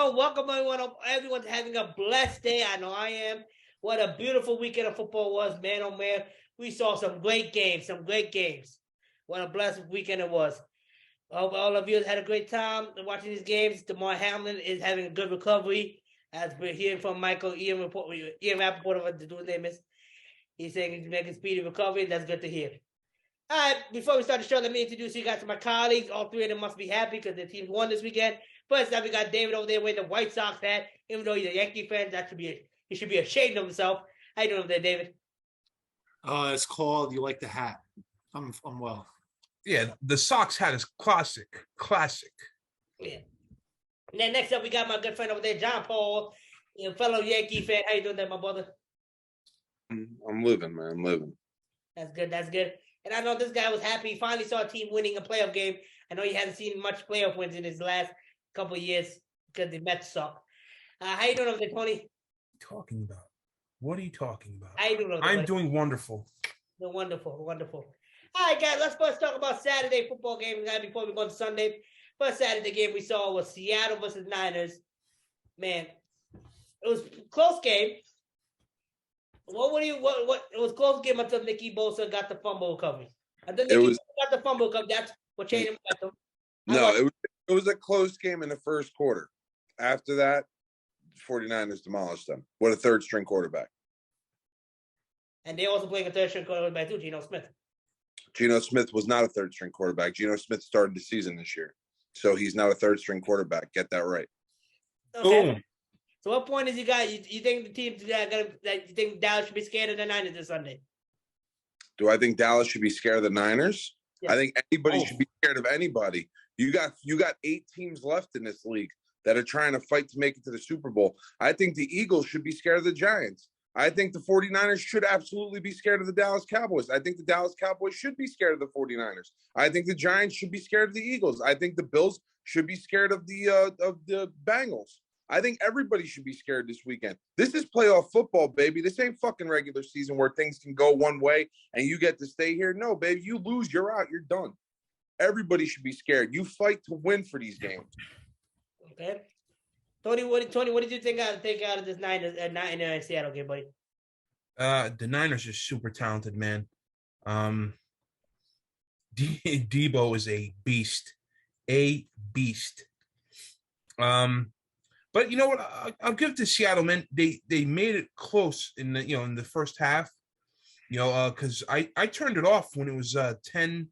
everyone. Welcome everyone. Everyone's having a blessed day. I know I am. What a beautiful weekend of football was, man. Oh man, we saw some great games. What a blessed weekend it was. I hope all of you had a great time watching these games. DeMar Hamlin is having a good recovery, as we're hearing from Michael Ian Rappaport, what the dude's name is. He's saying he's making speedy recovery. That's good to hear. All right, before we start the show, let me introduce you guys to my colleagues. All three of them must be happy because their teams won this weekend. First up, we got David over there wearing the White Sox hat. Even though he's a Yankee fan, he should be ashamed of himself. How you doing over there, David? It's called You Like the Hat. I'm well. Yeah, the Sox hat is classic. Yeah. And then next up, we got my good friend over there, John Paul, fellow Yankee fan. How you doing there, my brother? I'm living, man. I'm living. That's good. And I know this guy was happy. He finally saw a team winning a playoff game. I know he hasn't seen much playoff wins in his last couple of years because the Mets suck. How you doing over there, Tony? What are you talking about? How you doing over there, I'm doing wonderful. Wonderful. All right, guys, let's talk about Saturday football game before we go to Sunday. First Saturday game we saw was Seattle versus Niners. Man, it was a close game. What it was a close game until Nicky Bosa got the fumble recovery. Until Nicky Bosa got the fumble recovery, that's what changed him. It was a close game in the first quarter. After that, 49ers demolished them. What a third-string quarterback. And they also playing a third-string quarterback too, Geno Smith. Geno Smith was not a third-string quarterback. Geno Smith started the season this year. So he's not a third-string quarterback. Get that right. Okay. Boom. So what point is you got? You think the teams you think Dallas should be scared of the Niners this Sunday? Do I think Dallas should be scared of the Niners? Yes. I think anybody should be scared of anybody. You got 8 teams left in this league that are trying to fight to make it to the Super Bowl. I think the Eagles should be scared of the Giants. I think the 49ers should absolutely be scared of the Dallas Cowboys. I think the Dallas Cowboys should be scared of the 49ers. I think the Giants should be scared of the Eagles. I think the Bills should be scared of the Bengals. I think everybody should be scared this weekend. This is playoff football, baby. This ain't fucking regular season where things can go one way and you get to stay here. No, baby, you lose, you're out, you're done. Everybody should be scared. You fight to win for these games. Okay. Tony, what did you think out of this Niners Seattle game, buddy? The Niners are super talented, man. Debo is a beast. But you know what? I'll give it to Seattle, man. They made it close in the first half. Because I turned it off when it was 10-0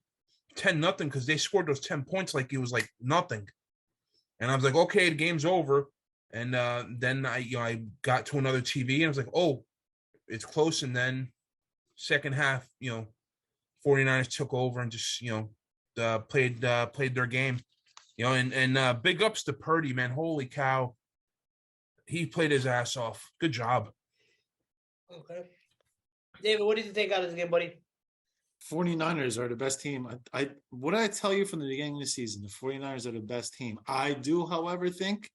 because they scored those 10 points like it was like nothing, and I was like, okay, the game's over. And then I got to another TV and I was like, oh, it's close. And then second half, 49ers took over and just played their game. And big ups to Purdy, man. Holy cow. He played his ass off. Good job. Okay. David, what did you think out of this game, buddy? 49ers are the best team. What did I tell you from the beginning of the season? The 49ers are the best team. I do, however, think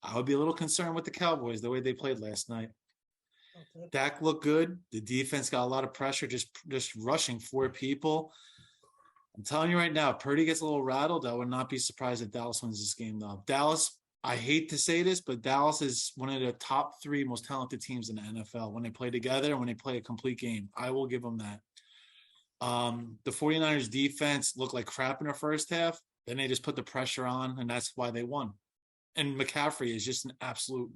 I would be a little concerned with the Cowboys, the way they played last night. Okay. Dak looked good. The defense got a lot of pressure, just rushing 4 people. I'm telling you right now, Purdy gets a little rattled. I would not be surprised if Dallas wins this game, though. Dallas, I hate to say this, but Dallas is one of the top 3 most talented teams in the NFL when they play together and when they play a complete game. I will give them that. The 49ers defense looked like crap in the first half. Then they just put the pressure on, and that's why they won. And McCaffrey is just an absolute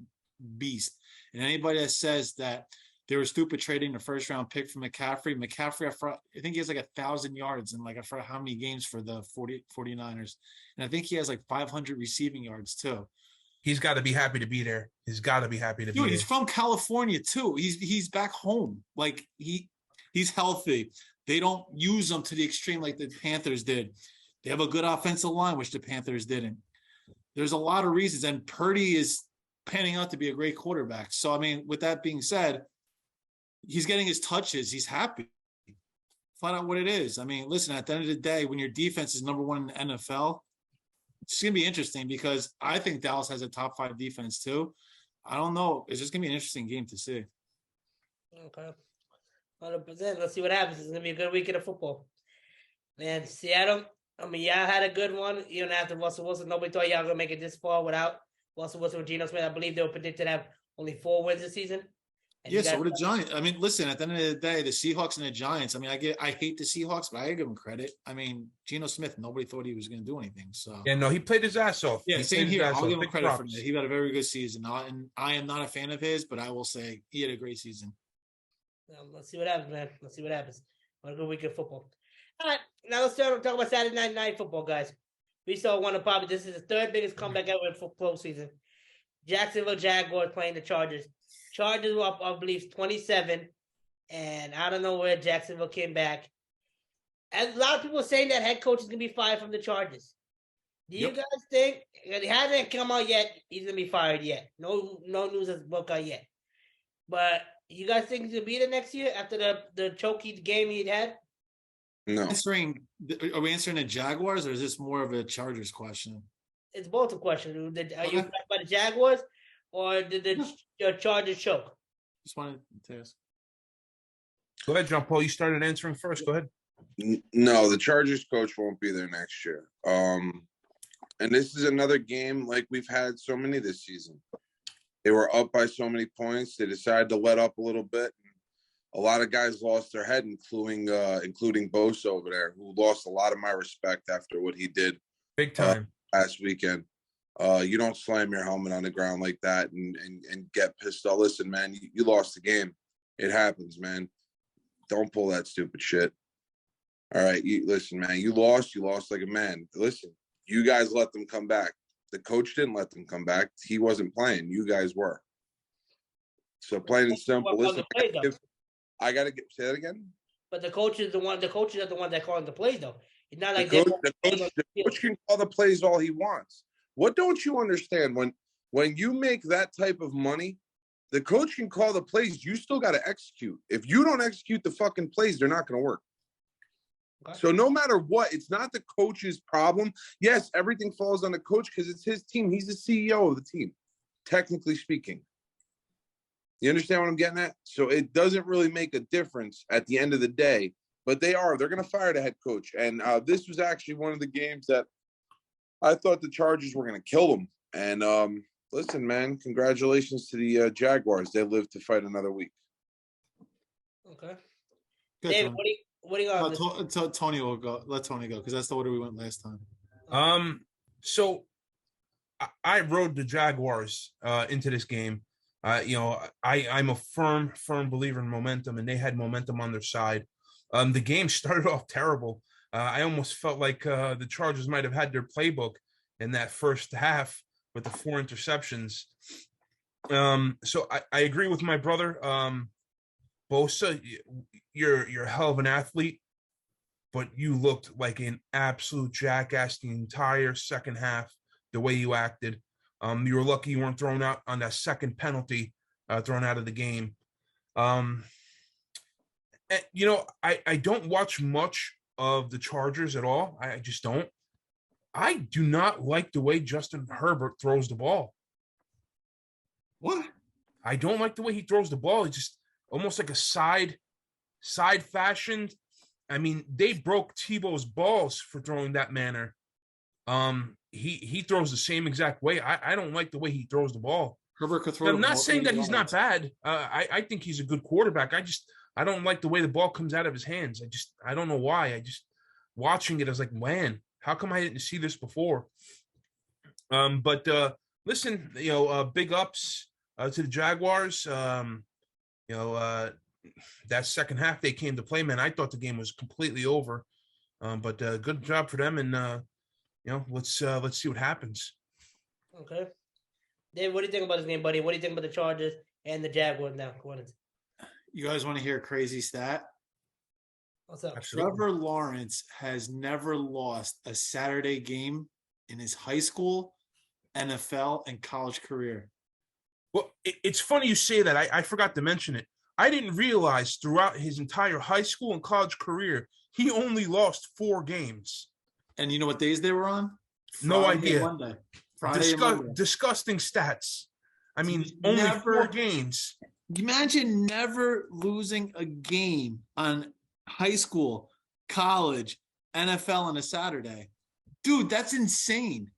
beast. And anybody that says that they were stupid trading the first-round pick for McCaffrey, I think he has like 1,000 yards in I forgot how many games for the 49ers. And I think he has like 500 receiving yards too. He's got to be happy to be there. Dude, he's from California too. He's back home. Like he's healthy. They don't use him to the extreme like the Panthers did. They have a good offensive line, which the Panthers didn't. There's a lot of reasons, and Purdy is panning out to be a great quarterback. So, I mean, with that being said, he's getting his touches. He's happy. Find out what it is. I mean, listen, at the end of the day, when your defense is number 1 in the NFL, it's going to be interesting because I think Dallas has a top 5 defense too. I don't know. It's just going to be an interesting game to see. Okay. 100%. Let's see what happens. It's going to be a good weekend of football. Man, Seattle, I mean, y'all had a good one. Even after Russell Wilson, nobody thought y'all were going to make it this far without Russell Wilson with Geno Smith. I believe they were predicted to have only 4 wins this season. And Yeah, so what the Giants. I mean, listen, at the end of the day, the Seahawks and the Giants. I mean, I hate the Seahawks, but I give them credit. I mean, Geno Smith, nobody thought he was going to do anything. So Yeah, no, he played his ass off. yeah, He same played his here. ass I'll off. give him Big credit for props. that. He had a very good season. And I am not a fan of his, but I will say he had a great season. Let's see what happens, man. Let's see what happens. What a good week of football. All right, now let's talk about Saturday night football, guys. We saw one of probably this is the third biggest comeback ever in football season. Jacksonville Jaguars playing the Chargers. Chargers were up, I believe, 27, and I don't know where Jacksonville came back. And a lot of people are saying that head coach is going to be fired from the Chargers. Do you guys think it hasn't come out yet? He's going to be fired yet. No news has broke out yet. But you guys think he's going to be there next year after the choky game he had? No. Are we answering the Jaguars, or is this more of a Chargers question? It's both a question. Are you impressed by the Jaguars, or did the Chargers choke? Just wanted to ask. Go ahead, John Paul. You started answering first. Go ahead. No, the Chargers coach won't be there next year. And this is another game like we've had so many this season. They were up by so many points. They decided to let up a little bit. A lot of guys lost their head, including Bosa over there, who lost a lot of my respect after what he did Big time. last weekend. You don't slam your helmet on the ground like that and get pissed off. Listen, man, you lost the game. It happens, man. Don't pull that stupid shit. All right, listen, man. You lost like a man. Listen, you guys let them come back. The coach didn't let them come back. He wasn't playing. You guys were. So plain and simple. Listen, I gotta say that again. But the coach is the one. The coaches are the one that calling the plays, though. It's not like the coach can call the plays all he wants. What don't you understand? When you make that type of money, the coach can call the plays. You still got to execute. If you don't execute the fucking plays, they're not going to work. Okay. So no matter what, it's not the coach's problem. Yes, everything falls on the coach because it's his team. He's the CEO of the team, technically speaking. You understand what I'm getting at? So it doesn't really make a difference at the end of the day. But they're going to fire the head coach. And this was actually one of the games that I thought the Chargers were going to kill them. And listen, man, congratulations to the Jaguars. They live to fight another week. Okay. Good, David, what do you got? Tony will go. Let Tony go because that's the order we went last time. So I rode the Jaguars into this game. I'm a firm believer in momentum, and they had momentum on their side. The game started off terrible. I almost felt like the Chargers might have had their playbook in that first half with the 4 interceptions. So I agree with my brother. Bosa, you're a hell of an athlete, but you looked like an absolute jackass the entire second half, the way you acted. You were lucky you weren't thrown out on that second penalty, thrown out of the game. And, I don't watch much of the Chargers at all. I just don't. I do not like the way Justin Herbert throws the ball. What? I don't like the way he throws the ball. It's just almost like a side fashioned. I mean, they broke Tebow's balls for throwing that manner. He throws the same exact way. I don't like the way he throws the ball. Herbert could throw. I'm not saying that he's not bad. I think he's a good quarterback. I don't like the way the ball comes out of his hands. I don't know why. Watching it, I was like, man, how come I didn't see this before? But listen, big ups to the Jaguars. That second half they came to play, man. I thought the game was completely over. But good job for them, and let's see what happens. Okay, Dave, what do you think about this game, buddy? What do you think about the Chargers and the Jaguars now? You guys want to hear a crazy stat? What's up? Trevor Lawrence has never lost a Saturday game in his high school, NFL, and college career. Well, it's funny you say that. I forgot to mention it. I didn't realize throughout his entire high school and college career, he only lost 4 games. And you know what days they were on? No idea. Monday. Friday and Monday. Disgusting stats. I mean, only 4 games. Imagine never losing a game on high school, college, NFL on a Saturday. Dude, that's insane.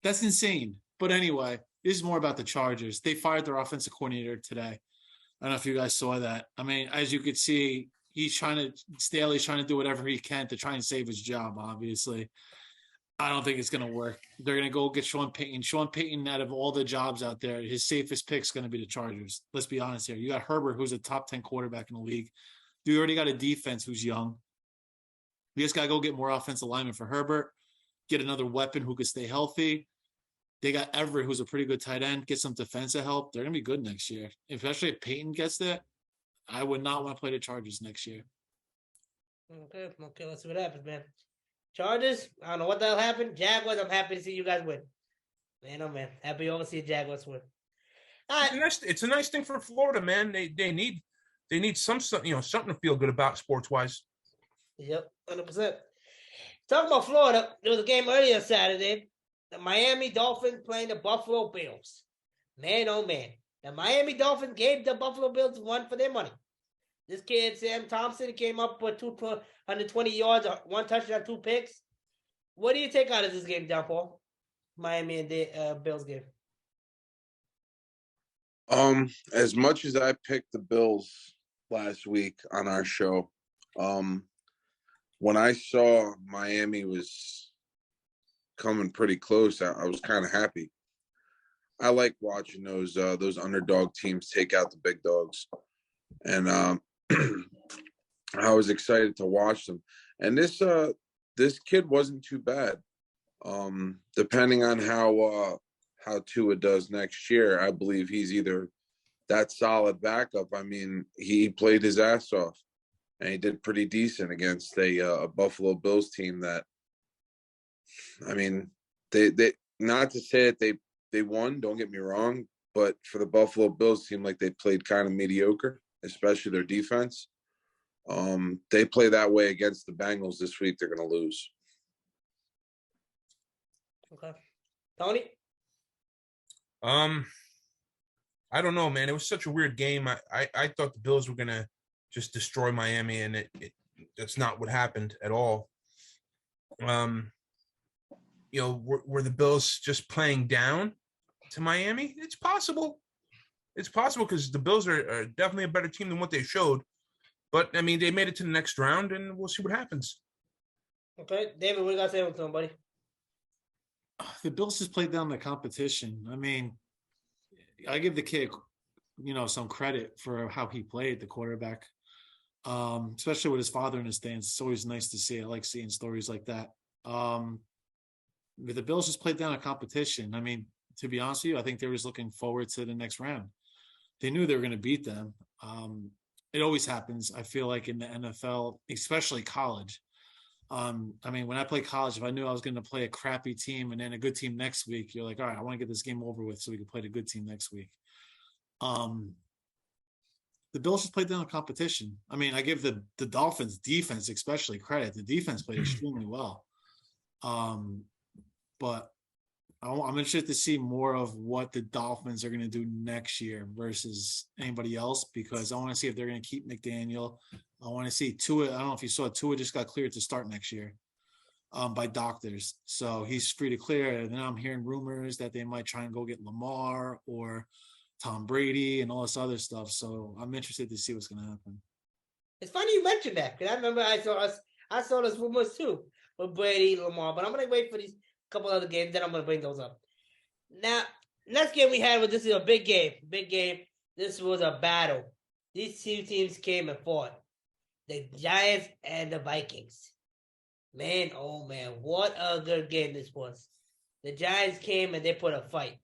That's insane. But anyway, this is more about the Chargers. They fired their offensive coordinator today. I don't know if you guys saw that. I mean, as you could see, Staley's trying to do whatever he can to try and save his job, obviously. I don't think it's going to work. They're going to go get Sean Payton. Sean Payton, out of all the jobs out there, his safest pick is going to be the Chargers. Let's be honest here. You got Herbert, who's a top 10 quarterback in the league. You already got a defense who's young. You just got to go get more offensive linemen for Herbert, get another weapon who could stay healthy. They got Everett, who's a pretty good tight end, get some defensive help. They're going to be good next year, especially if Payton gets that. I would not want to play the Chargers next year. Okay, let's see what happens, man. Chargers, I don't know what the hell happened. Jaguars, I'm happy to see you guys win. Man, oh man, happy to see Jaguars win. All right. It's a nice thing for Florida, man. They need something to feel good about sports wise. Yep, 100%. Talking about Florida, there was a game earlier Saturday. The Miami Dolphins playing the Buffalo Bills. Man, oh man, the Miami Dolphins gave the Buffalo Bills one for their money. This kid, Sam Thompson, came up with 220 yards, 1 touchdown, 2 picks. What do you take out of this game, John Paul? Miami and the Bills game. As much as I picked the Bills last week on our show, when I saw Miami was coming pretty close, I was kind of happy. I like watching those underdog teams take out the big dogs, and I was excited to watch them. And this kid wasn't too bad. Depending on how Tua does next year, I believe he's either that solid backup. I mean, he played his ass off, and he did pretty decent against a Buffalo Bills team that, I mean, they not to say that they won, don't get me wrong, but for the Buffalo Bills seemed like they played kind of mediocre, especially their defense. They play that way against the Bengals this week, they're going to lose. Okay. Tony? I don't know, man. It was such a weird game. I thought the Bills were going to just destroy Miami, and that's not what happened at all. Were the Bills just playing down to Miami? It's possible. It's possible because the Bills are definitely a better team than what they showed. But, I mean, they made it to the next round, and we'll see what happens. Okay. David, what do you got to say with somebody? The Bills just played down the competition. I mean, I give the kid, some credit for how he played, the quarterback, especially with his father in the stands. It's always nice to see. I like seeing stories like that. But the Bills just played down a competition. I mean, to be honest with you, I think they were just looking forward to the next round. They knew they were going to beat them. It always happens, I feel like, in the NFL, especially college. I mean, when I played college, if I knew I was going to play a crappy team and then a good team next week, you're like, all right, I want to get this game over with so we can play the good team next week. The Bills just played down a competition. I mean, I give the Dolphins defense especially credit. The defense played extremely well. But I'm interested to see more of what the Dolphins are going to do next year versus anybody else, because I want to see if they're going to keep McDaniel. I want to see Tua. I don't know if you saw Tua just got cleared to start next year by doctors. So he's free to clear. And then I'm hearing rumors that they might try and go get Lamar or Tom Brady and all this other stuff. So I'm interested to see what's going to happen. It's funny you mentioned that, because I remember I saw those rumors too with Brady, Lamar, but I'm going to wait for these couple other games, then I'm going to bring those up. Now, next game we had this is a big game. Big game. This was a battle. These two teams came and fought. The Giants and the Vikings. Man, oh man, what a good game this was. The Giants came and they put a fight.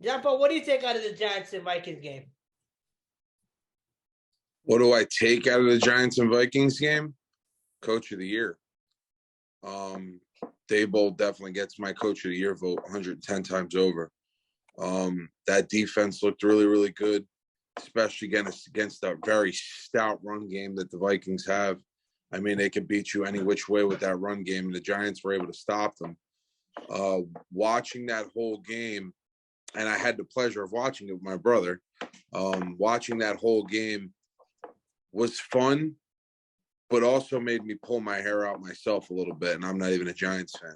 John Paul, what do you take out of the Giants and Vikings game? What do I take out of the Giants and Vikings game? Coach of the year. Daboll definitely gets my coach of the year vote 110 times over. That defense looked really, really good, especially against a very stout run game that the Vikings have. I mean, they could beat you any which way with that run game, and the Giants were able to stop them. Watching that whole game, and I had the pleasure of watching it with my brother, watching that whole game was fun, but also made me pull my hair out myself a little bit, and I'm not even a Giants fan.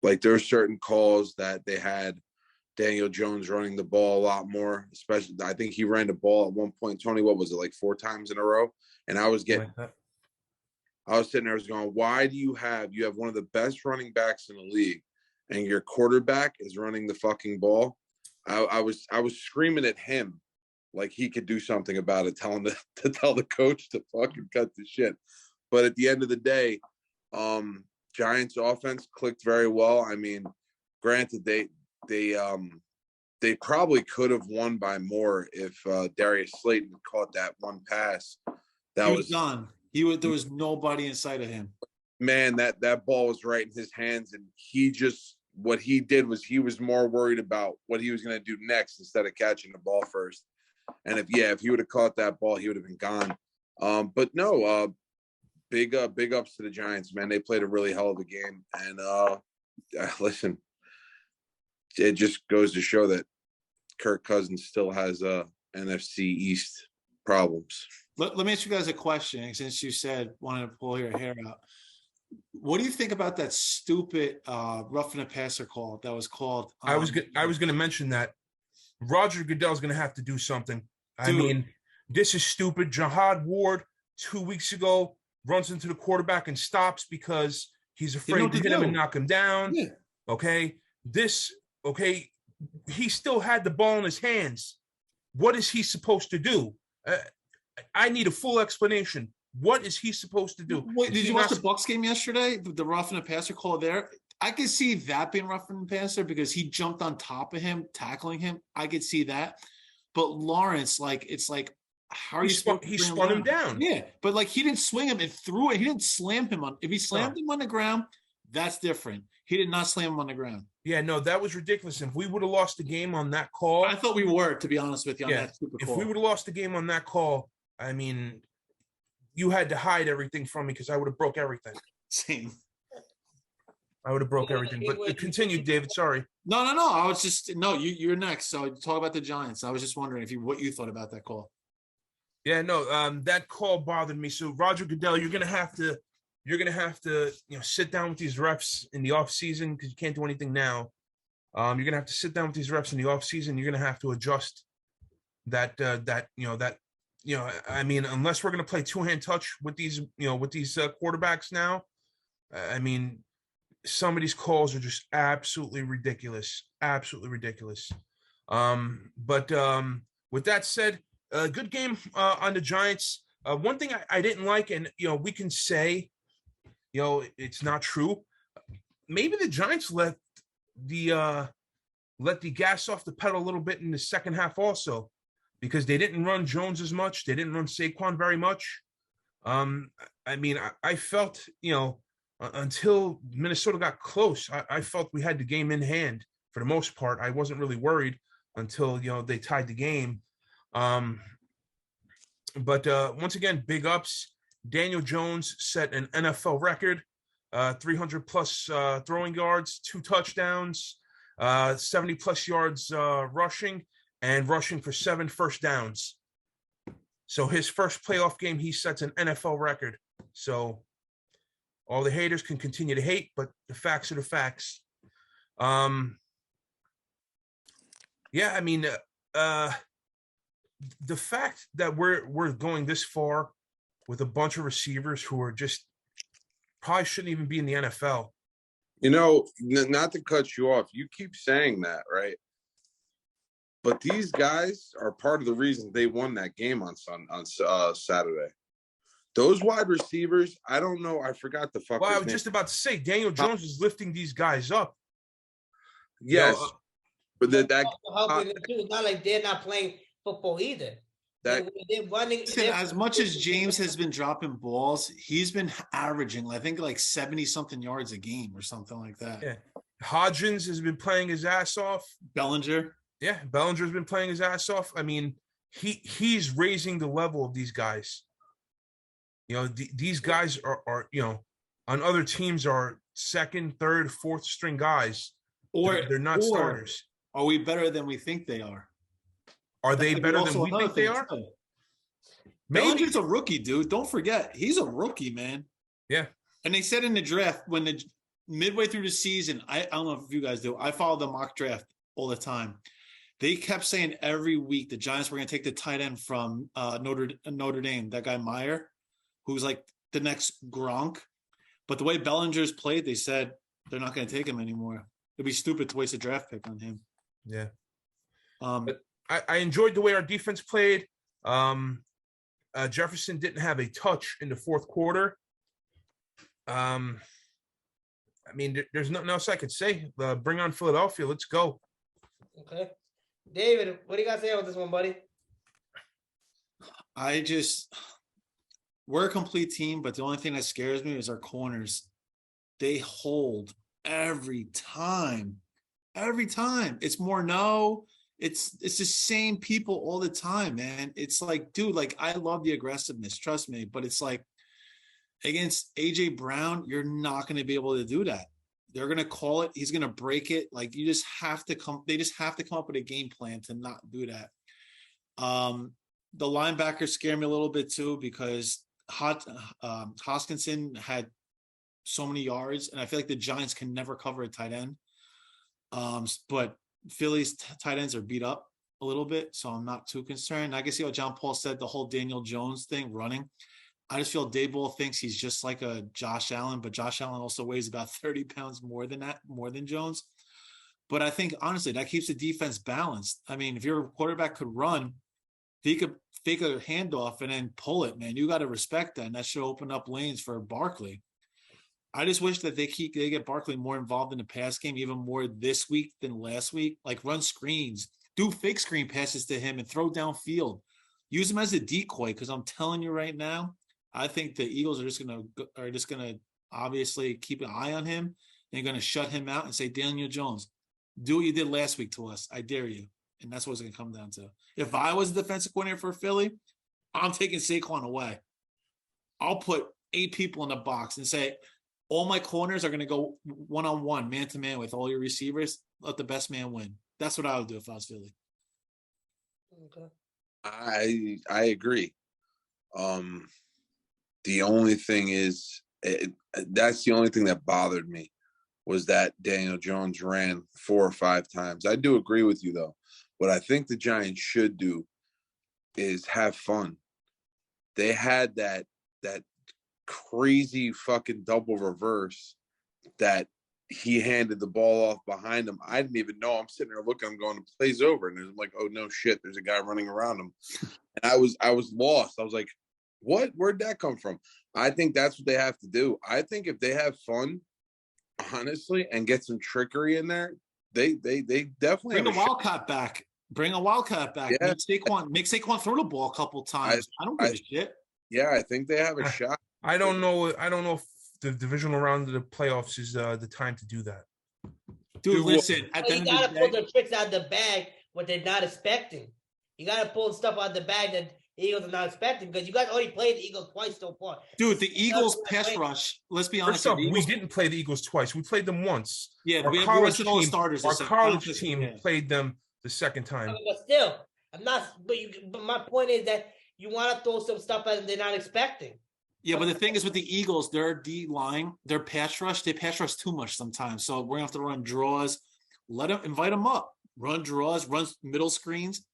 Like there were certain calls that they had Daniel Jones running the ball a lot more, especially I think he ran the ball at one point. Tony, what was it, like 4 times in a row? And I was sitting there, I was going, why do you have one of the best running backs in the league and your quarterback is running the fucking ball? I was screaming at him like he could do something about it, telling to tell the coach to fucking cut the shit. But at the end of the day, Giants offense clicked very well. I mean, granted, they probably could have won by more if Darius Slayton caught that one pass. He was gone. There was nobody in sight of him. Man, that ball was right in his hands, and what he did was he was more worried about what he was going to do next instead of catching the ball first. And if he would have caught that ball, he would have been gone. But no, big ups to the Giants, man. They played a really hell of a game, and listen, it just goes to show that Kirk Cousins still has NFC East problems. Let me ask you guys a question, since you said wanted to pull your hair out. What do you think about that stupid roughing a passer call that was called? I was going to mention that Roger Goodell's going to have to do something. I mean, this is stupid. Jihad Ward 2 weeks ago runs into the quarterback and stops because he's afraid to hit him and knock him down. Yeah. Okay. He still had the ball in his hands. What is he supposed to do? I need a full explanation. What is he supposed to do? Wait, did you watch the Bucks game yesterday? The roughing a passer call there? I could see that being roughing the passer because he jumped on top of him, tackling him. I could see that. But Lawrence, how are you supposed to spun him down? Yeah, but he didn't swing him and threw it. He didn't slam him on. If he slammed him on the ground, that's different. He did not slam him on the ground. Yeah, no, that was ridiculous. If we would have lost the game on that call, I thought we were, to be honest with you, on that stupid call. If we would have lost the game on that call, I mean, you had to hide everything from me because I would have broke everything. Same. I would have broke everything. But continue, David. Sorry. No. I was just you're next. So talk about the Giants. I was just wondering what you thought about that call. Yeah, no, that call bothered me. So Roger Goodell, you're gonna have to sit down with these refs in the off season because you can't do anything now. You're gonna have to sit down with these refs in the off season. You're gonna have to adjust that. I mean, unless we're gonna play 2-hand touch with these quarterbacks now, I mean, some of these calls are just absolutely ridiculous. Absolutely ridiculous. But with that said, a good game on the Giants. One thing I didn't like, and we can say, it's not true. Maybe the Giants let the gas off the pedal a little bit in the second half also, because they didn't run Jones as much. They didn't run Saquon very much. I mean, I felt, until Minnesota got close, I felt we had the game in hand for the most part. I wasn't really worried until, they tied the game. But once again, big ups. Daniel Jones set an NFL record, 300 plus throwing yards, 2 touchdowns, 70 plus yards rushing, and rushing for 7 first downs. So his first playoff game, he sets an NFL record. So all the haters can continue to hate, but the facts are the facts. Yeah, I mean, the fact that we're going this far with a bunch of receivers who are just probably shouldn't even be in the NFL. Not to cut you off, you keep saying that, right? But these guys are part of the reason they won that game on Saturday. Those wide receivers, I don't know. I forgot the fuck. Well, I was just about to say, Daniel Jones is lifting these guys up. Yes, but it's not like they're not playing football either. They're running. As much as James has been dropping balls, he's been averaging, I think, 70-something yards a game or something like that. Yeah. Hodgins has been playing his ass off. Bellinger's been playing his ass off. I mean, he's raising the level of these guys. These guys are on other teams are second, third, fourth string guys. Or they're not starters. Are we better than we think they are? Are they better than we think they are? Bellinger's a rookie, dude. Don't forget, he's a rookie, man. Yeah. And they said in the draft when midway through the season, I don't know if you guys do. I follow the mock draft all the time. They kept saying every week the Giants were going to take the tight end from Notre Dame, that guy Meyer, who's like the next Gronk. But the way Bellinger's played, they said they're not going to take him anymore. It'd be stupid to waste a draft pick on him. Yeah. I enjoyed the way our defense played. Jefferson didn't have a touch in the fourth quarter. I mean, there's nothing else I could say. Bring on Philadelphia. Let's go. Okay. David, what do you got to say about this one, buddy? We're a complete team, but the only thing that scares me is our corners. They hold every time. Every time. It's Morneau. It's the same people all the time, man. It's like, dude, like, I love the aggressiveness, trust me, but it's like against AJ Brown, you're not going to be able to do that. They're going to call it. He's going to break it. Like, they just have to come up with a game plan to not do that. The linebackers scare me a little bit too, because Hoskinson had so many yards, and I feel like the Giants can never cover a tight end. But Philly's tight ends are beat up a little bit, so I'm not too concerned. I can see what John Paul said, the whole Daniel Jones thing running. I just feel Daboll thinks he's just like a Josh Allen, but Josh Allen also weighs about 30 pounds more than Jones. But I think, honestly, that keeps the defense balanced. I mean, if your quarterback could run, if he could fake a handoff and then pull it, man, you got to respect that, and that should open up lanes for Barkley. I just wish that they get Barkley more involved in the pass game, even more this week than last week. Like, run screens, do fake screen passes to him, and throw downfield. Use him as a decoy, because I'm telling you right now, I think the Eagles are just gonna obviously keep an eye on him. They're gonna shut him out and say, Daniel Jones, do what you did last week to us. I dare you. And that's what it's gonna come down to. If I was the defensive coordinator for Philly, I'm taking Saquon away. I'll put 8 people in the box and say, all my corners are gonna go one-on-one, man-to-man with all your receivers. Let the best man win. That's what I would do if I was Philly. Okay. I agree. The only thing is, that's the only thing that bothered me, was that Daniel Jones ran 4 or 5 times. I do agree with you, though. What I think the Giants should do is have fun. They had that crazy fucking double reverse that he handed the ball off behind him. I didn't even know. I'm sitting there looking, I'm going, the play's over. And I'm like, oh, no shit, there's a guy running around him. And I was lost. I was like, what? Where'd that come from? I think that's what they have to do. I think if they have fun, honestly, and get some trickery in there, they definitely bring a Wildcat back. Bring a Wildcat back. Yeah. Make Saquon throw the ball a couple times. I don't give a shit. Yeah, I think they have a shot. I don't know if the divisional round of the playoffs is the time to do that. Dude, listen. You gotta pull the tricks out of the bag what they're not expecting. You gotta pull stuff out of the bag that the Eagles are not expecting, because you guys already played the Eagles twice so far. Dude, the Eagles pass rush, let's be honest. We didn't play the Eagles twice. We played them once. Yeah, our college team played them the second time. But still, I'm not. But my point is that you want to throw some stuff at them they're not expecting. Yeah, but the thing is with the Eagles, their D line, their pass rush, they pass rush too much sometimes. So we're gonna have to run draws. Invite them up. Run draws, run middle screens.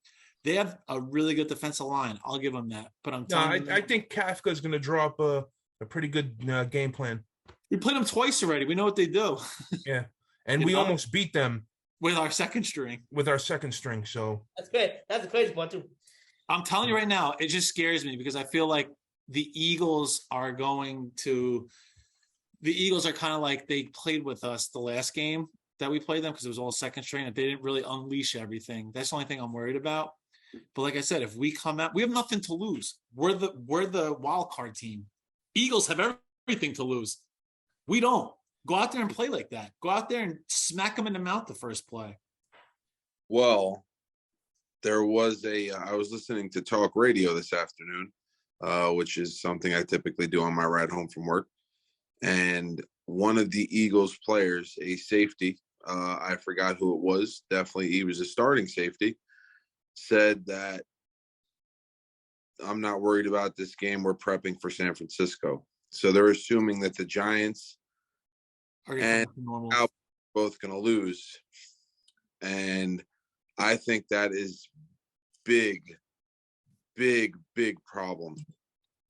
They have a really good defensive line. I'll give them that. But I think Kafka is going to draw up a pretty good game plan. We played them twice already. We know what they do. Yeah, and we almost beat them with our second string. So that's great. That's a crazy one too. I'm telling you right now, it just scares me, because I feel like the Eagles are kind of like they played with us the last game that we played them, because it was all second string, and they didn't really unleash everything. That's the only thing I'm worried about. But like I said, if we come out, we have nothing to lose. We're the wild card team. Eagles have everything to lose. We don't. Go out there and play like that. Go out there and smack them in the mouth the first play. Well, there was I was listening to talk radio this afternoon, which is something I typically do on my ride home from work. And one of the Eagles players, a safety, I forgot who it was. Definitely he was a starting safety, said that, I'm not worried about this game. We're prepping for San Francisco. So they're assuming that the Giants Are and normal? Cowboys are both going to lose. And I think that is big problem.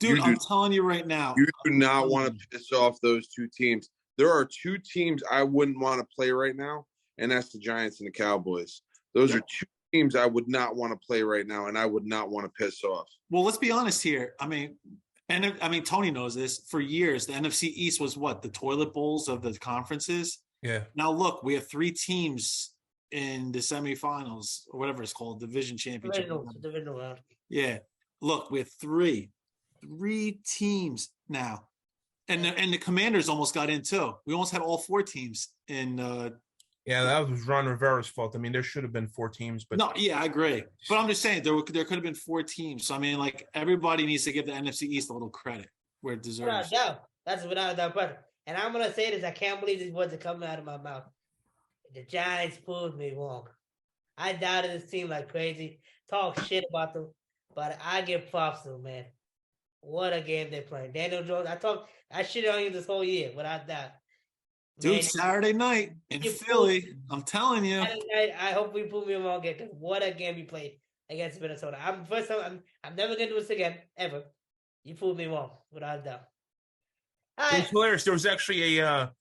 Dude, I'm telling you right now. You do not want to piss off those two teams. There are two teams I wouldn't want to play right now, and that's the Giants and the Cowboys. Those are two teams I would not want to play right now, and I would not want to piss off. Well, let's be honest here. Tony knows this. For years, the NFC East was what? The toilet bowls of the conferences? Yeah. Now, look, we have 3 teams in the semifinals, or whatever it's called, division championship. Divisional round. Yeah. Look, we have 3 teams now. And the Commanders almost got in, too. We almost had all 4 teams in Yeah, that was Ron Rivera's fault. I mean, there should have been 4 teams, but no, yeah, I agree. But I'm just saying there could have been 4 teams. So I mean, like, everybody needs to give the NFC East a little credit where it deserves. Without a doubt. That's without a doubt, brother. And I'm gonna say this: I can't believe these words are coming out of my mouth. The Giants proved me wrong. I doubted this team like crazy, talk shit about them, but I give props to them, man. What a game they're playing. Daniel Jones, I shit on you this whole year, without doubt. Dude, Man, Saturday night in Philly, I'm telling you. Saturday night, I hope we prove me wrong again, because what a game you played against Minnesota. I'm never gonna do this again, ever. You proved me wrong, without a doubt. it was hilarious. There was actually a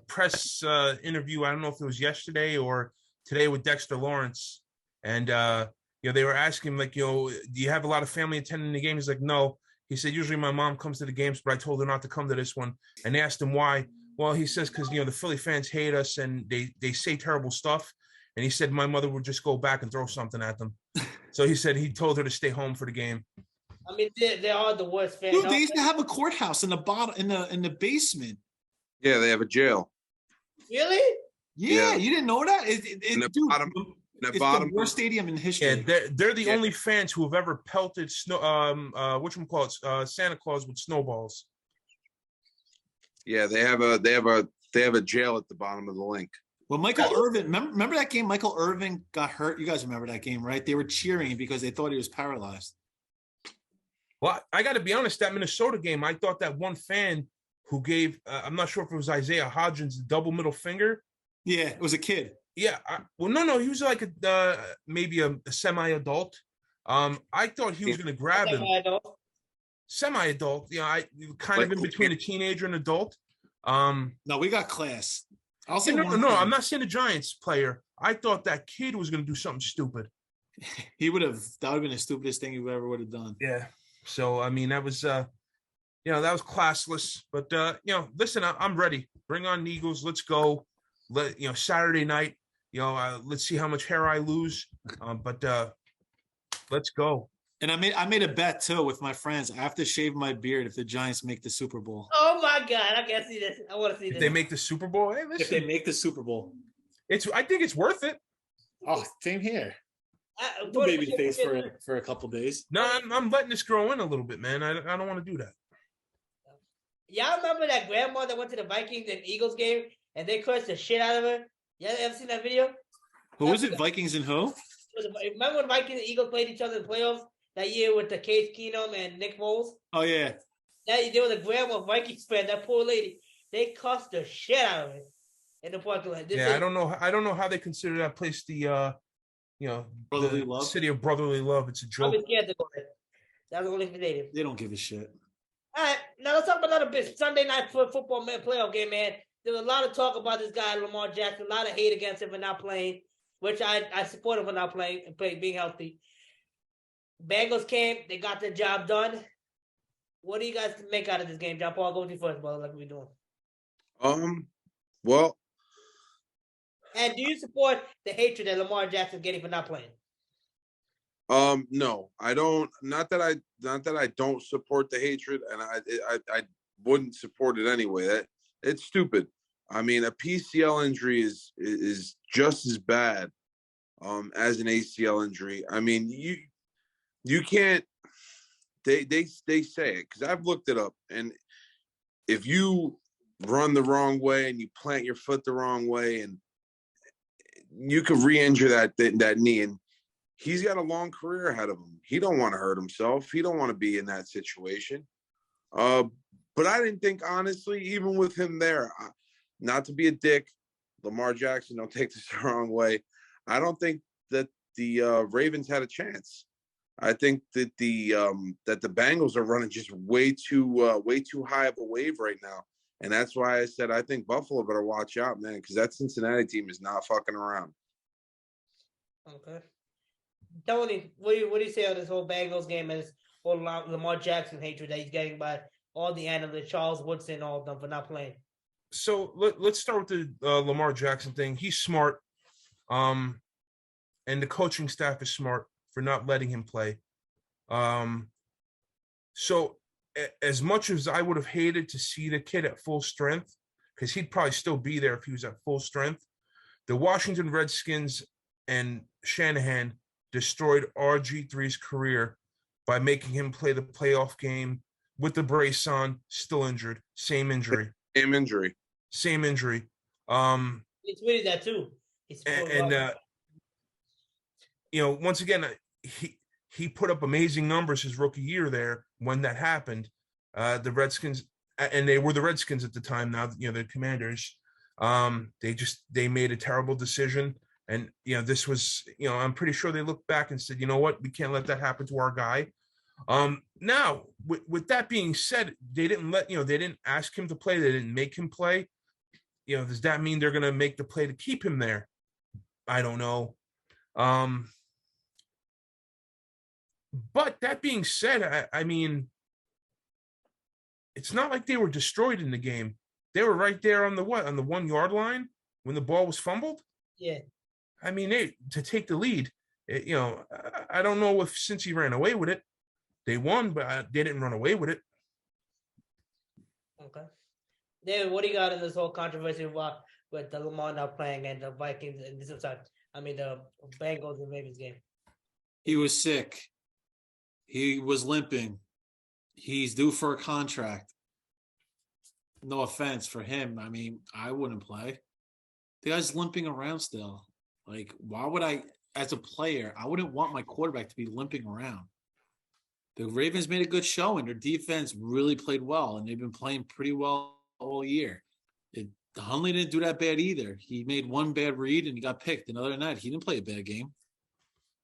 press interview. I don't know if it was yesterday or today with Dexter Lawrence, and they were asking him, like, do you have a lot of family attending the game? He's like, no. He said, usually my mom comes to the games, but I told her not to come to this one. And they asked him why. Well, he says, because, the Philly fans hate us and they say terrible stuff. And he said, my mother would just go back and throw something at them. So he said he told her to stay home for the game. I mean, they are the worst fans. Dude, they used to have a courthouse in the bottom, in the basement. Yeah, they have a jail. Really? Yeah. You didn't know that? It's the worst stadium in history. Yeah, they're the only fans who have ever pelted Santa Claus with snowballs. Yeah, they have a jail at the bottom of the link. Well, Michael Irvin, remember that game? Michael Irvin got hurt. You guys remember that game, right? They were cheering because they thought he was paralyzed. Well, I got to be honest, that Minnesota game, I thought that one fan who gave, I'm not sure if it was Isaiah Hodgins, the double middle finger. Yeah, it was a kid. Yeah. No, he was like maybe a semi-adult. I thought he was going to grab him. Semi-adult. I kind of in between a teenager and adult. No, we got class. I'll say no. I'm not saying the Giants player. I thought that kid was going to do something stupid. That would have been the stupidest thing he ever would have done. Yeah. So I mean, that was that was classless. But listen, I'm ready. Bring on the Eagles. Let's go. Saturday night. Let's see how much hair I lose. But let's go. And I made a bet too with my friends. I have to shave my beard if the Giants make the Super Bowl. Oh my God, I can't see this. I want to see this. If they make the Super Bowl, hey, listen. If they make the Super Bowl, I think it's worth it. Oh, same here. Baby face for a couple days. No, I'm letting this grow in a little bit, man. I don't want to do that. Y'all remember that grandma that went to the Vikings and Eagles game and they cursed the shit out of her? Y'all ever seen that video? Who was it? Vikings and who? Remember when Vikings and Eagles played each other in the playoffs that year with the Case Keenum and Nick Foles? Oh yeah. There was a grandma Vikings fan. That poor lady. They cussed the shit out of her in the parking lot. I don't know how they consider that place the brotherly the love. City of brotherly love. It's a joke. I'm scared to go there. That's the only thing they do. They don't give a shit. All right, now let's talk about another bit. Sunday night football playoff game, man. There was a lot of talk about this guy, Lamar Jackson. A lot of hate against him for not playing, which I support him for not playing and being healthy. Bengals came. They got the job done. What do you guys make out of this game? John Paul, go with you first, brother, like we doing. Well. And do you support the hatred that Lamar Jackson's getting for not playing? No, I don't. Not that I don't support the hatred, and I wouldn't support it anyway. That it's stupid. I mean, a PCL injury is just as bad as an ACL injury. I mean, you can't. They say it because I've looked it up, and if you run the wrong way and you plant your foot the wrong way, and you could re-injure that knee, and he's got a long career ahead of him. He don't want to hurt himself. He don't want to be in that situation. But I didn't think, honestly, even with him there, not to be a dick, Lamar Jackson, don't take this the wrong way. I don't think that the Ravens had a chance. I think that the Bengals are running just way too high of a wave right now, and that's why I said I think Buffalo better watch out, man, because that Cincinnati team is not fucking around. Okay, Tony, what do you say on this whole Bengals game and this whole Lamar Jackson hatred that he's getting by all the analysts, Charles Woodson, all of them for not playing? So let's start with the Lamar Jackson thing. He's smart, and the coaching staff is smart for not letting him play. So as much as I would have hated to see the kid at full strength, because he'd probably still be there if he was at full strength, the Washington Redskins and Shanahan destroyed RG3's career by making him play the playoff game with the brace on, still injured, same injury. He tweeted that too. Once again, he put up amazing numbers his rookie year there when that happened. The Redskins, and they were the Redskins at the time. Now, the Commanders, they made a terrible decision. And, this was, I'm pretty sure they looked back and said, you know what, we can't let that happen to our guy. Now, with that being said, they didn't ask him to play. They didn't make him play. Does that mean they're going to make the play to keep him there? I don't know. But that being said, I mean, it's not like they were destroyed in the game. They were right there on the 1 yard line when the ball was fumbled. Yeah. I mean, to take the lead, I don't know if since he ran away with it, they won, but they didn't run away with it. Okay. David, what do you got in this whole controversy with the Lamar not playing and the Vikings and the Bengals and Ravens game? He was sick. He was limping. He's due for a contract. No offense for him. I mean, I wouldn't play. The guy's limping around still. Like, why would I, as a player, I wouldn't want my quarterback to be limping around. The Ravens made a good showing. Their defense really played well, and they've been playing pretty well all year. Hundley didn't do that bad either. He made one bad read, and he got picked. And other than that, he didn't play a bad game.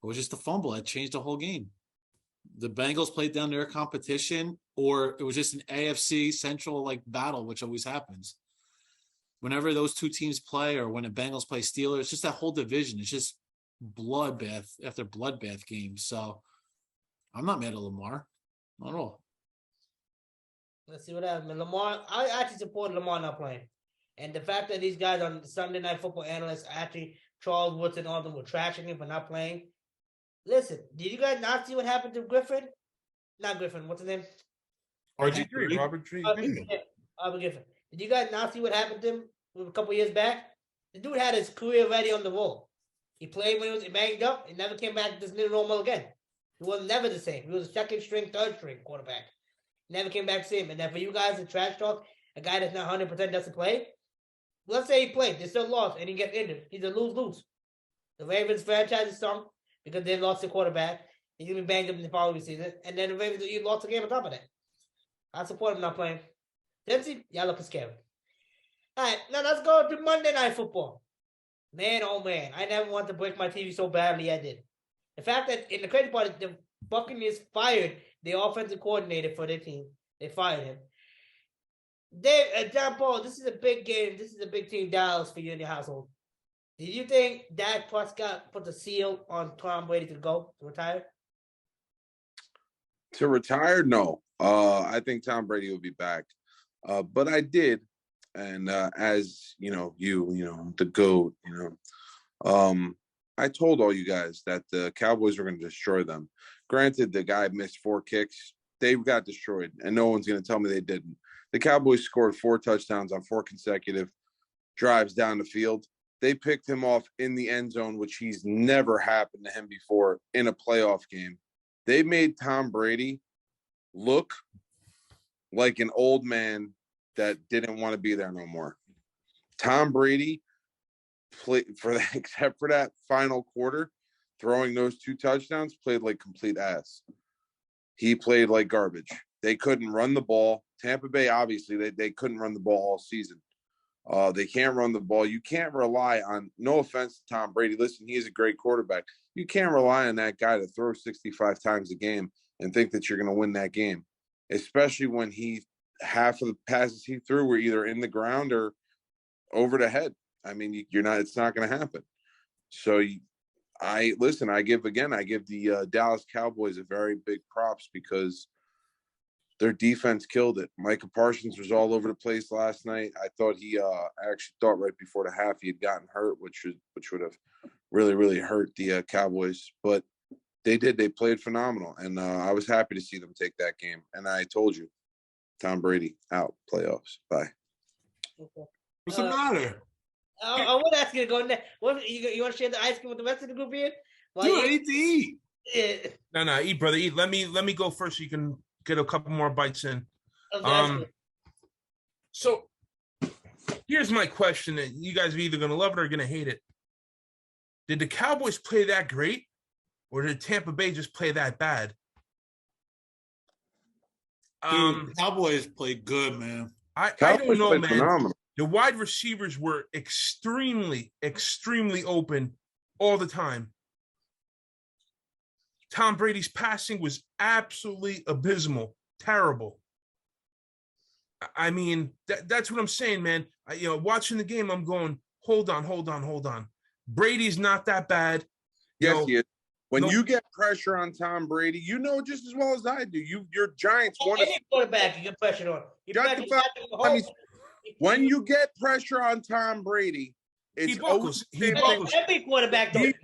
It was just a fumble that changed the whole game. The Bengals played down their competition, or it was just an AFC Central battle, which always happens. Whenever those two teams play, or when the Bengals play Steelers, it's just that whole division. It's just bloodbath after bloodbath games. So I'm not mad at Lamar. Not at all. Let's see what happens. Lamar, I actually support Lamar not playing. And the fact that these guys on Sunday Night Football analysts, actually Charles Woodson and all of them were trashing him for not playing. Listen, did you guys not see what happened to Griffin? Not Griffin, what's his name? RG3, Robert G. Robert Griffin. Did you guys not see what happened to him a couple years back? The dude had his career ready on the roll. He played when he was banged up and never came back to this new normal again. He was never the same. He was a second string, third string quarterback. Never came back the same. And then for you guys to trash talk a guy that's not 100% doesn't play, let's say he played, they still lost, and he gets injured. He's a lose-lose. The Ravens franchise is sunk because they lost their quarterback. He's going to be banged up in the following season. And then the Ravens lost the game on top of that. I support him not playing. Dempsey, y'all looking scary. All right, now let's go to Monday Night Football. Man, oh man, I never wanted to break my TV so badly I did. The fact that, in the crazy part, the Buccaneers fired the offensive coordinator for their team. They fired him. John Paul, this is a big game. This is a big team, Dallas, for you and your household. Did you think Dak Prescott put the seal on Tom Brady to retire? To retire? No. I think Tom Brady will be back. But I did. And as the GOAT, I told all you guys that the Cowboys were going to destroy them. Granted, the guy missed 4 kicks. They got destroyed, and no one's going to tell me they didn't. The Cowboys scored 4 touchdowns on 4 consecutive drives down the field. They picked him off in the end zone, which he's never happened to him before in a playoff game. They made Tom Brady look like an old man that didn't want to be there no more. Tom Brady played except for that final quarter, throwing those 2 touchdowns, played like complete ass. He played like garbage. They couldn't run the ball. Tampa Bay, obviously, they couldn't run the ball all season. They can't run the ball. You can't rely on, no offense to Tom Brady. Listen, he is a great quarterback. You can't rely on that guy to throw 65 times a game and think that you're going to win that game, especially when half of the passes he threw were either in the ground or over the head. I mean, it's not going to happen. So I give the Dallas Cowboys a very big props because their defense killed it. Micah Parsons was all over the place last night. I actually thought right before the half he had gotten hurt, which would have really, really hurt the Cowboys. But they did. They played phenomenal, and I was happy to see them take that game. And I told you, Tom Brady out, playoffs. Bye. Okay. What's the matter? I want to ask you to go next. You want to share the ice cream with the rest of the group here? Dude, I need to eat. Yeah. No, eat, brother, eat. Let me go first so you can get a couple more bites in. So here's my question. You guys are either going to love it or going to hate it. Did the Cowboys play that great, or did Tampa Bay just play that bad? Dude, Cowboys played good, man. I don't know, man. Phenomenal. The wide receivers were extremely, extremely open all the time. Tom Brady's passing was absolutely abysmal, terrible. I mean, that's what I'm saying, man. Watching the game, I'm going, hold on. Brady's not that bad. Yes, he is. When you get pressure on Tom Brady, you know just as well as I do. Your Giants want to quarterback. You get pressure on. When you get pressure on Tom Brady, it's always every quarterback. That's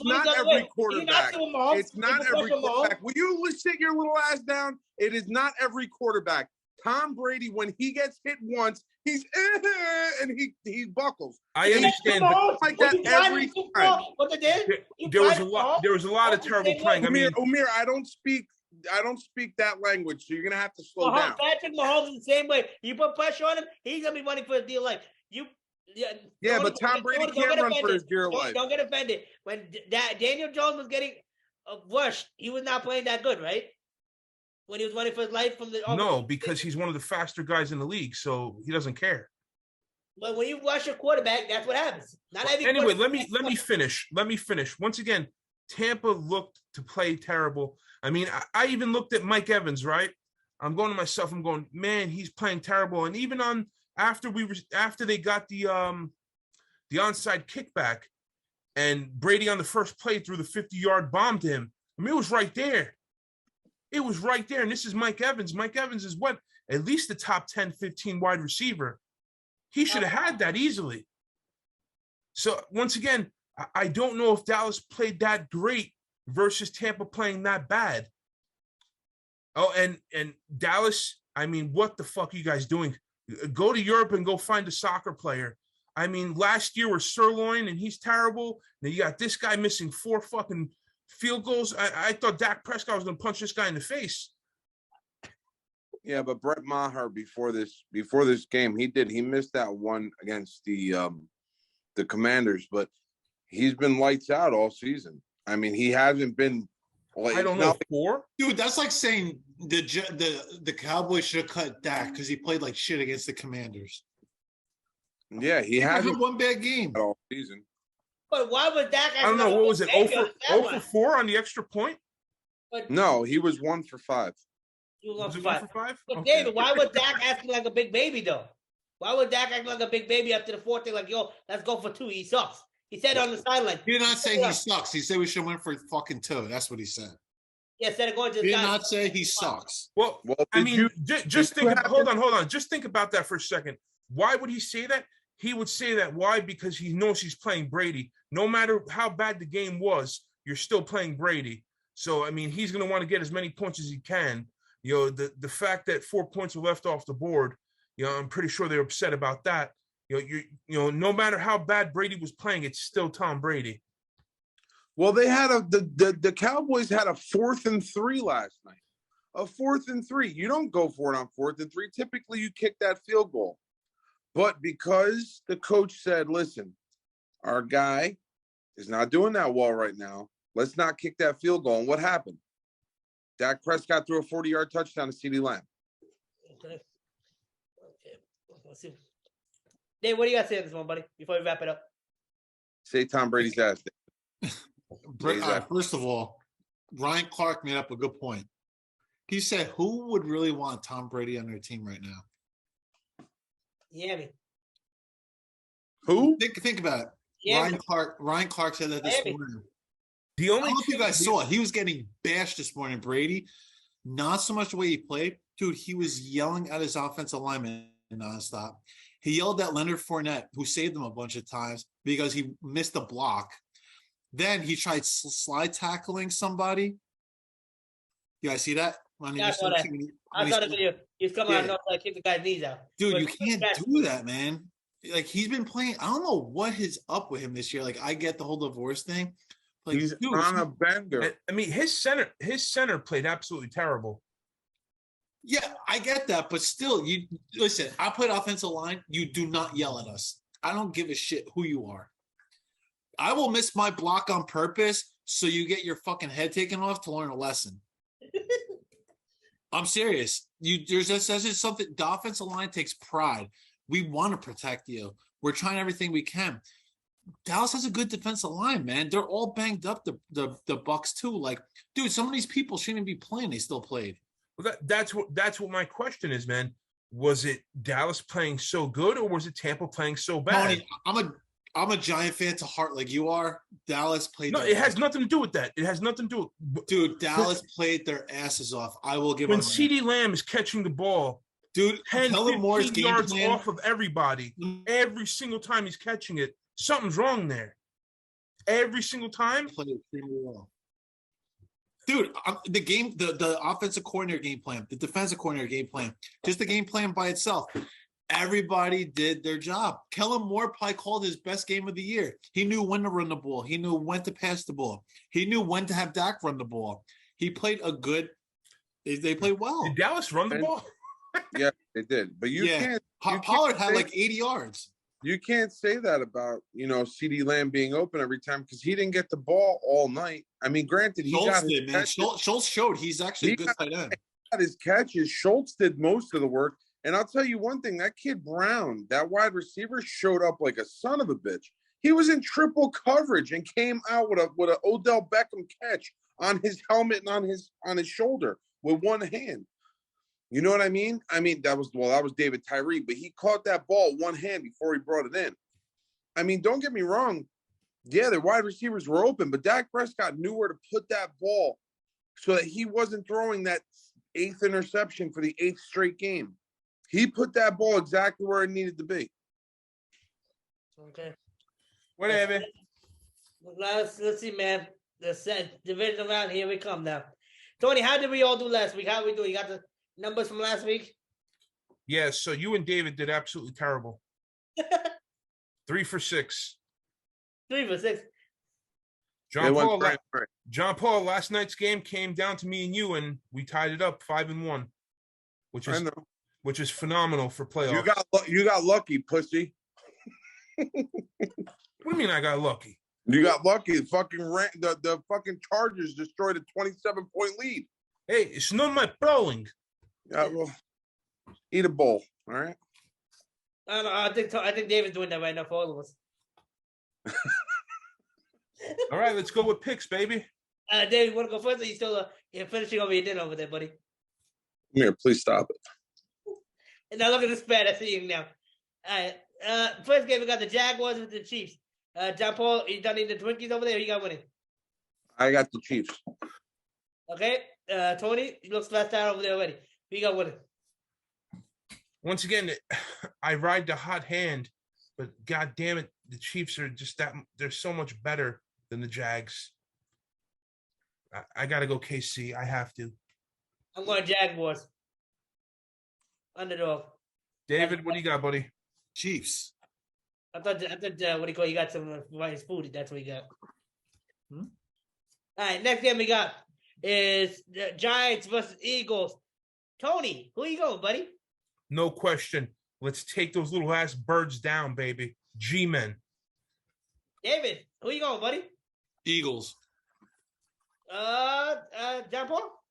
not every quarterback. It's not every quarterback. Will you sit your little ass down? It is not every quarterback. Tom Brady, when he gets hit once, he's and he buckles. I understand, but like that every time. What they did? There was a lot of terrible playing. Umir, I don't speak that language, so you're gonna have to slow down. Patrick Mahomes is the same way. You put pressure on him, he's gonna be running for his dear life. But Tom Brady can't run for his dear life. Don't get offended. When Daniel Jones was getting rushed, he was not playing that good, right? When he was running for his life from the because he's one of the faster guys in the league, so he doesn't care. But when you rush a quarterback, that's what happens. Anyway, let me finish. Once again, Tampa looked to play terrible. I mean, I even looked at Mike Evans, right? I'm going to myself, I'm going, man, he's playing terrible. And even after they got the onside kickback and Brady on the first play threw the 50-yard bomb to him, I mean, it was right there. And this is Mike Evans. Mike Evans is at least the top 10, 15 wide receiver. He should have had that easily. So once again, I don't know if Dallas played that great versus Tampa playing that bad. Oh, and Dallas, I mean, what the fuck are you guys doing? Go to Europe and go find a soccer player. I mean, last year was Sirloin, and he's terrible. Now you got this guy missing 4 fucking field goals. I thought Dak Prescott was going to punch this guy in the face. Yeah, but Brett Maher before this game, he missed that one against the Commanders, but he's been lights out all season. I mean, he hasn't been. I don't know. 4? Dude, that's like saying the Cowboys should have cut Dak because he played like shit against the Commanders. Yeah, he hasn't one bad game all season. But why would Dak? I don't know. What was it? 0 for 4 on the extra point? No, he was 1 for 5. He was 1 for 5? But okay. David, why would Dak acting like a big baby though? Why would Dak act like a big baby after the 4th thing? Like, yo, let's go for 2. He sucks. He said on the sideline. He did not say he sucks. He said we should win for fucking 2. That's what he said. Yeah, instead of going to. He did not say he sucks. Well I mean, just think. Hold on. Just think about that for a second. Why would he say that? He would say that. Why? Because he knows he's playing Brady. No matter how bad the game was, you're still playing Brady. So, I mean, he's going to want to get as many points as he can. The fact that 4 points were left off the board, I'm pretty sure they're upset about that. No matter how bad Brady was playing, it's still Tom Brady. Well, they had the Cowboys had a 4th and 3 last night. A 4th and 3. You don't go for it on 4th and 3. Typically, you kick that field goal. But because the coach said, listen, our guy is not doing that well right now. Let's not kick that field goal. And what happened? Dak Prescott threw a 40-yard touchdown to CeeDee Lamb. Okay. Let's see. Dave, what do you got to say on this one, buddy? Before we wrap it up. Say Tom Brady's ass. First of all, Ryan Clark made up a good point. He said, "Who would really want Tom Brady on their team right now?" Miami. Who? Think about it. Miami. Ryan Clark said that this Miami. morning. The I only don't know if you guys saw it. He was getting bashed this morning, Brady. Not so much the way he played. Dude, he was yelling at his offensive lineman nonstop. He yelled at Leonard Fournette, who saved him a bunch of times because he missed a block. Then he tried slide tackling somebody. You guys see that? I saw that. I saw the video. He's coming out and like kick the guy's knees out. Dude, But you can't do that, man. Like, he's been playing. I don't know what is up with him this year. Like, I get the whole divorce thing. Like, He's on a bender. I mean, his center played absolutely terrible. Yeah, I get that, but still, you listen. I played offensive line. You do not yell at us. I don't give a shit who you are. I will miss my block on purpose so you get your fucking head taken off to learn a lesson. I'm serious. There's just something. The offensive line takes pride. We want to protect you. We're trying everything we can. Dallas has a good defensive line, man. They're all banged up. The Bucks too. Like, dude, some of these people shouldn't be playing. They still played. Well, that's what my question is, man. Was it Dallas playing so good, or was it Tampa playing so bad? Tony, I'm a Giant fan to heart, like you are. Dallas played. No, it has nothing to do with that. It has nothing to do with. Dude, Dallas played their asses off. I will give when them CeeDee Lamb is catching the ball, dude, 10, Kellen Moore's 15 game yards plan off of everybody, every single time he's catching it, something's wrong there. Every single time. Played extremely well. Dude, the offensive coordinator game plan, the defensive coordinator game plan, just the game plan by itself. Everybody did their job. Kellen Moore probably called his best game of the year. He knew when to run the ball. He knew when to pass the ball. He knew when to have Dak run the ball. He played they played well. Did Dallas run the ball? Yeah, they did. But you can't. Pollard had like 80 yards. You can't say that about, CeeDee Lamb being open every time because he didn't get the ball all night. I mean, granted, Schultz did, man. Schultz showed he's actually a good tight end. Got his catches. Schultz did most of the work. And I'll tell you one thing, that kid Brown, that wide receiver, showed up like a son of a bitch. He was in triple coverage and came out with a Odell Beckham catch on his helmet and on his shoulder with one hand. You know what I mean? I mean, that was David Tyree, but he caught that ball one hand before he brought it in. I mean, don't get me wrong. Yeah, the wide receivers were open, but Dak Prescott knew where to put that ball so that he wasn't throwing that 8th interception for the 8th straight game. He put that ball exactly where it needed to be. Okay. Whatever. Let's see, man. The set division round, here we come now. Tony, how did we all do last week? How did we do? You got the numbers from last week? Yeah, so you and David did absolutely terrible. 3 for 6. 3 for 6. John Paul, last night's game came down to me and you, and we tied it up 5-1, which is phenomenal for playoffs. You got lucky, pussy. What do you mean I got lucky? You got lucky. The fucking Chargers destroyed a 27-point lead. Hey, it's not my problem. Yeah, well, eat a bowl, all right? I don't know. I think David's doing that right now for all of us. All right, let's go with picks, baby. David, you want to go first, or you still finishing over your dinner over there, buddy? Here, please stop it. And now look at this bad. I see you now. All right. First game, we got the Jaguars with the Chiefs. John Paul, you done eating the Twinkies over there? Or you got winning? I got the Chiefs. Okay. Tony, he looks left out over there already. Who you got winning? Once again, I ride the hot hand, but god damn it, the Chiefs are just they're so much better than the Jags. I gotta go KC. I have to. I'm going Jaguars. Underdog. David, what do you got, buddy? Chiefs. I thought what do you call it? You got some rice food. That's what you got. All right, next game we got is the Giants versus Eagles. Tony, who you going, buddy? No question. Let's take those little ass birds down, baby. G-men. David, who you going, buddy? Eagles. John Paul?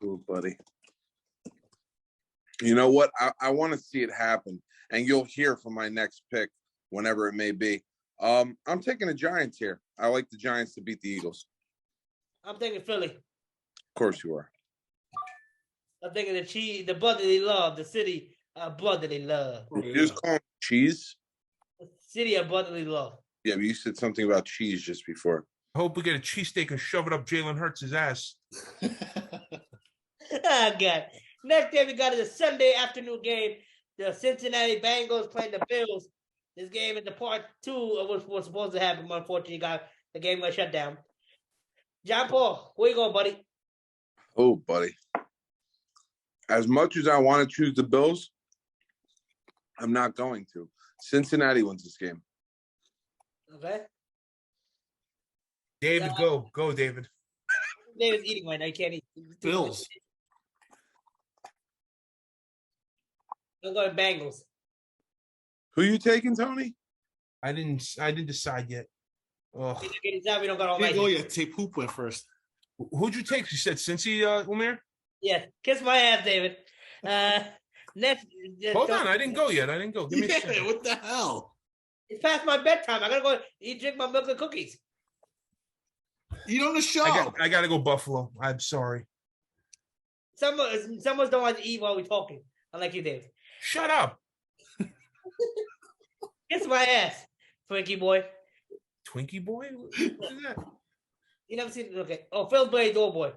Ooh, buddy. You know what? I want to see it happen, and you'll hear from my next pick whenever it may be. I'm taking the Giants here. I like the Giants to beat the Eagles. I'm thinking Philly. Of course you are. I'm thinking the blood that they love, the city of blood that they love. You just call them cheese? The city of blood that they love. Yeah, but you said something about cheese just before. I hope we get a cheesesteak and shove it up Jalen Hurts' ass. Oh, God. Next game we got is a Sunday afternoon game. The Cincinnati Bengals playing the Bills. This game is the part 2 of what was supposed to happen. Unfortunately, the game got shut down. John Paul, where you going, buddy? Oh, buddy. As much as I want to choose the Bills, I'm not going to. Cincinnati wins this game. Okay. David, go, David. David's eating right now. You can't eat. Bills. I'm going Bengals. Who you taking, Tony? I didn't decide yet. Oh. We don't got all night. Go yet. Take Poop went first. Who'd you take? You said Cincy, Umir? Yeah. Kiss my ass, David. Next. Hold on. I didn't go yet. Give me a second. What the hell? It's past my bedtime. I gotta go eat, drink my milk and cookies. Eat on the show. I gotta go Buffalo. I'm sorry. Some of us don't want to eat while we're talking. Unlike you, Dave. Shut up. Kiss my ass, Twinkie boy. Twinkie boy? What is that? You never seen it? Okay. Oh, Phil's Blade Door Boy.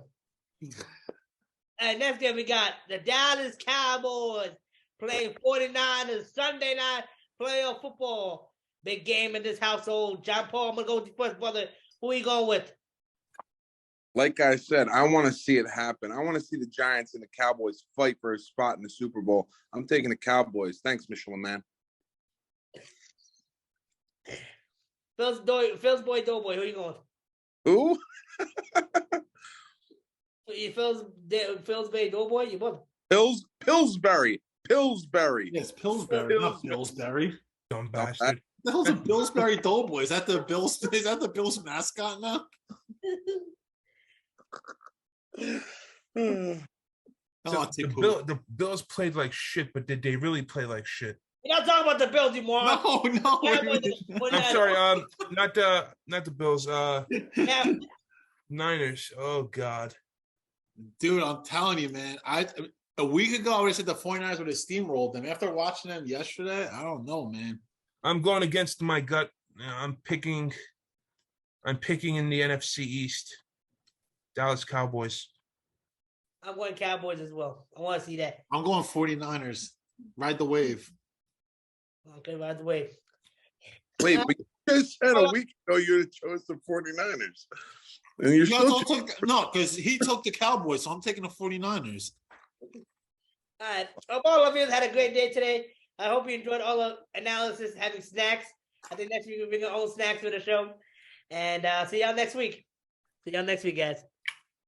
And next game we got the Dallas Cowboys playing 49ers Sunday night playoff football. Big game in this household. John Paul, I'm going to go with you first, brother. Who are you going with? Like I said, I want to see it happen. I want to see the Giants and the Cowboys fight for a spot in the Super Bowl. I'm taking the Cowboys. Thanks, Michelin Man. Phil's Boy Doughboy. Who are you going with? Who? Phil's Bay Doughboy? You both. Pillsbury. Yes, Pillsbury, not Pillsbury. Dumb bastard. The hell's a Pillsbury Doughboy? Is that the Bills mascot now? The Bills played like shit, but did they really play like shit? We're not talking about the Bills anymore. No. I'm sorry. Not the Bills. Niners. Oh God, dude, I'm telling you, man. A week ago I would have said the 49ers would have steamrolled them. After watching them yesterday, I don't know, man. I'm going against my gut. I'm picking in the NFC East. Dallas Cowboys. I'm going Cowboys as well. I want to see that. I'm going 49ers. Ride the wave. Okay, ride the wave. Wait, but you just said a week ago you chose the 49ers. And you're because he took the Cowboys, so I'm taking the 49ers. All right. Hope all of you had a great day today. I hope you enjoyed all the analysis, having snacks. I think next week we'll bring our own snacks for the show. And see y'all next week. See y'all next week, guys.